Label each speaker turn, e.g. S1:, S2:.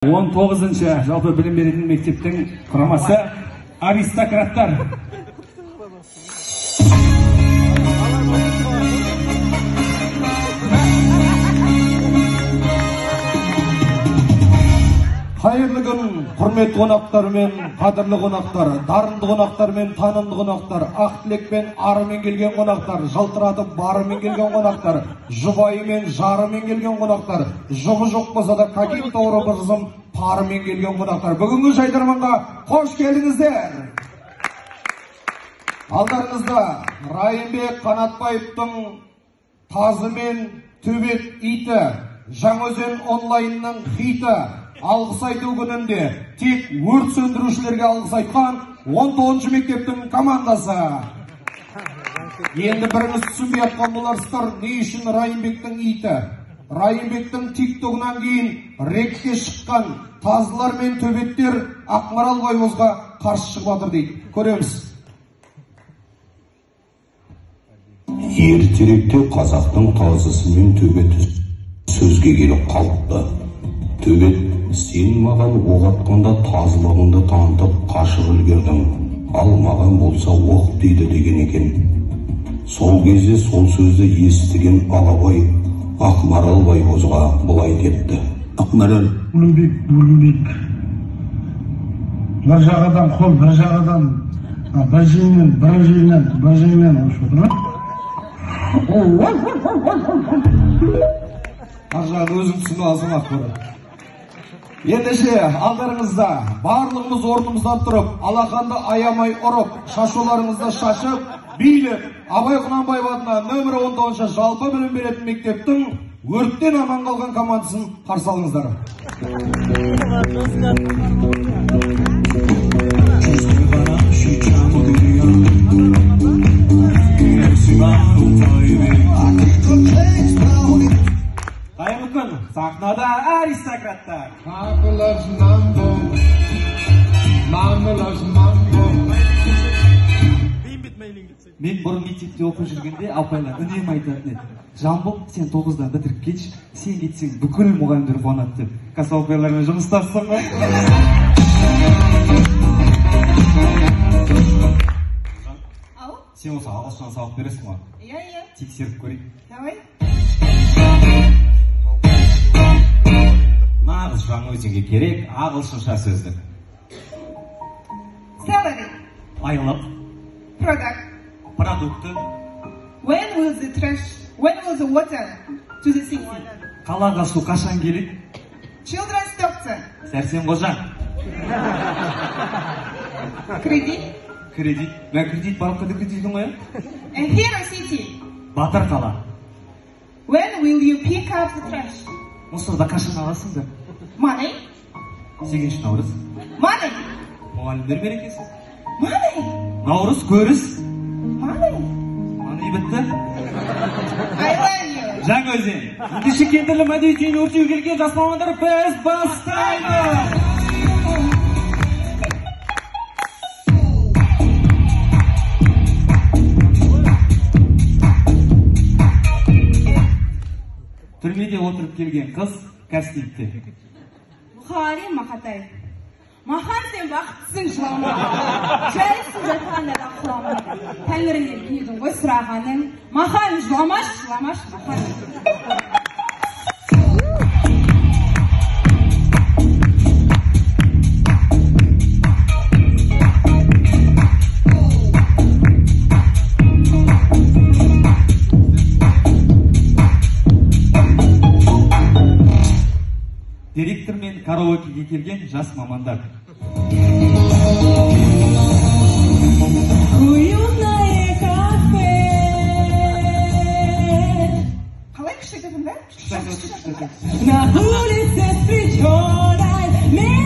S1: 19-шы жалпы білім беретін мектептің құрамасы аристократтар. Hayırlı gün, құрметті қонақтар мен қадірлі қонақтар, дарынды қонақтар мен танымды қонақтар, ақ тілекпен арымен келген қонақтар, жалтыратып барымен келген қонақтар, жұбайы мен жарымен келген қонақтар, жұбы жоқ болса да каким-то образом парымен келген қонақтар. Бүгінгі жайдарманға қош келдіңіздер. Алдарыңызда Райымбек Қанатбаевтың Тазы мен Төбет иті, Жаңаөзен онлайнның хиті, алғыс айту күнінде тек өрт сөндірушілерге алғыс айтқан 19-шы мектептің командасы. Енді біріңіз түсінбей атқан боларсыздар, не үшін Райымбектің иті? Райымбектің тиктогынан кейін рекке шыққан тазылар мен төбеттер Ақмарал байбозға қарсы шығып жатыр дейді. Көреміз.
S2: Ертеректе қазақтың тазысы мен төбеті сөзге келіп қалыпты. Төбет, сен маған оқ атқанда тазылығыңды танытып қашып үлгердің, ал маған болса оқ дейді деген екен. Сол кезде сол сөзді естіген Алабай Ақмарал байбозға былай депті. Ақмарал,
S3: Бүлінбек. Бір жағадан қол, бір жағадан бір жеңнен ұшып отыр.
S1: Аржағы өзің түсіну азым Ақмарал. Ендеше алдарыңызда барлығымыз орнымыздан тұрып, алақанды аямай ұрып, шашуларыңызды шашып, билеп, Абай Құнанбаев атына нөмірі 19-шы жалпы білім беретін мектептің өрттен аман қалған командасын қарсы алыңыздар. Қайырлы күн, сахнада аристократтар. Мен бұрын мектепте оқып жүргенде апайлар үнемі айтатын еді. Жамбыл, сен 9-дан бітіріп кетші, сен кетсең бүкіл мұғалімдер қуанады деп. Қазір апайлармен жұмыстасың ғой. Сен осы ағылшыннан сабақ бересің ғой?
S4: Иә.
S1: Тексеріп көрейік.
S4: Давай.
S1: Нағыз Жаңаөзенге керек ағылшынша сөздік.
S4: Salary.
S1: Айлық,
S4: Product.
S1: продукты,
S4: When will the water to the city?
S1: қалаға су қашан келеді?
S4: Children's doctor.
S1: Сәрсен қожа.
S4: Credit.
S1: Кредит. Мен кредит барып қыды кредитің ғой?
S4: And hero city.
S1: Батыр қала.
S4: When will you pick up the trash?
S1: Мұсырда қашан аласыңдар?
S4: Money.
S1: 8-ші наурыз.
S4: Money.
S1: Мұғалімдер мерекесі.
S4: Money.
S1: Наурыз көріс.
S4: Money.
S1: Маны бітті.
S4: I love you.
S1: Жаңаөзен. Ендеше кендірлі мәдениет үйін өртеу келген жас мамандар біз бастаймыз. Түрмеде отырып келген қыз кастингте.
S4: Бұхари Мақатай. Махан сен бақыттысың жылама. Жайсыз жатқанда да құлама. Тәңірінен келдің ғой сұрағаның. Махан жыламаш, Махан.
S1: Директор мен караокеге келген жас мамандар.
S4: Қалай күшті дедің бе?
S1: На улице встречай меня.